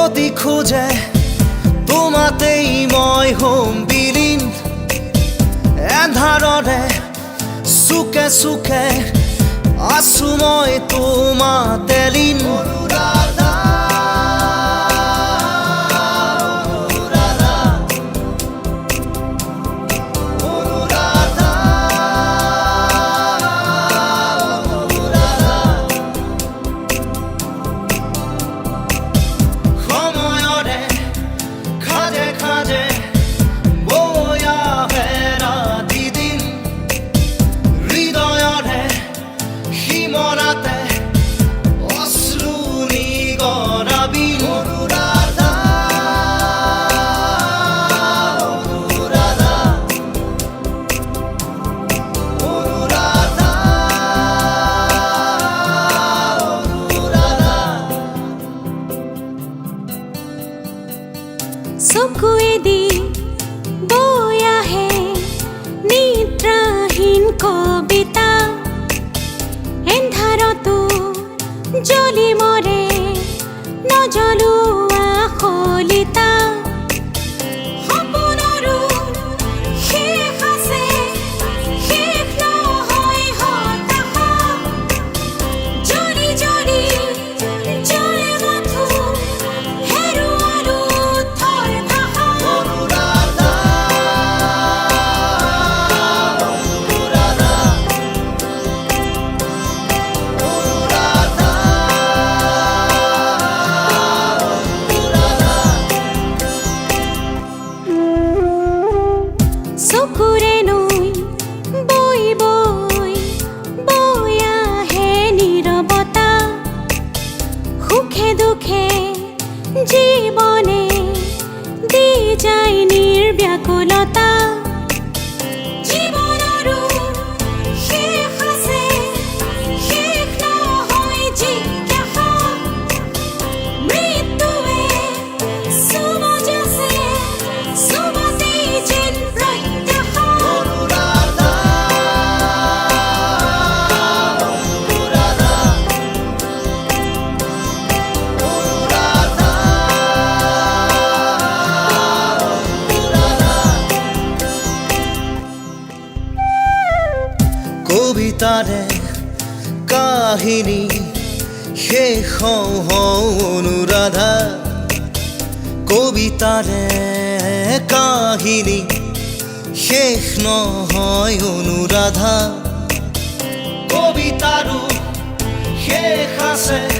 অতি খোজে তোমাতেই মই হোম বিলীন এন্ধাৰৰে চুকে চুকে আছো মই তোমাতে লীন চকুৱেদি বৈ আহে নিদ্ৰাহীন কবিতা এন্ধাৰতো জ্বলি মৰে নজ্বলোৱা শলিতা সপোনৰো শেষ আছে শেষ নহয় হতাশা জ্বলি জ্বলি জ্বলে মাথো হেৰুৱালো চকুৰে নৈ বৈ বৈ বৈ আহে নীৰৱতা সুখে দুখে জীৱনে দি যায় নিৰ্ব্যাকুলতা জীৱনৰো শেষ আছে শেষ নহয় জিজ্ঞাসা মৃত্যুৱে চুমজ আছে চুমতেই যেন কবিতাৰে কাহিনী শেষ হওঁ অনুৰাধা কবিতাৰে কাহিনী শেষ নহয় অনুৰাধা কবিতাৰো শেষ আছে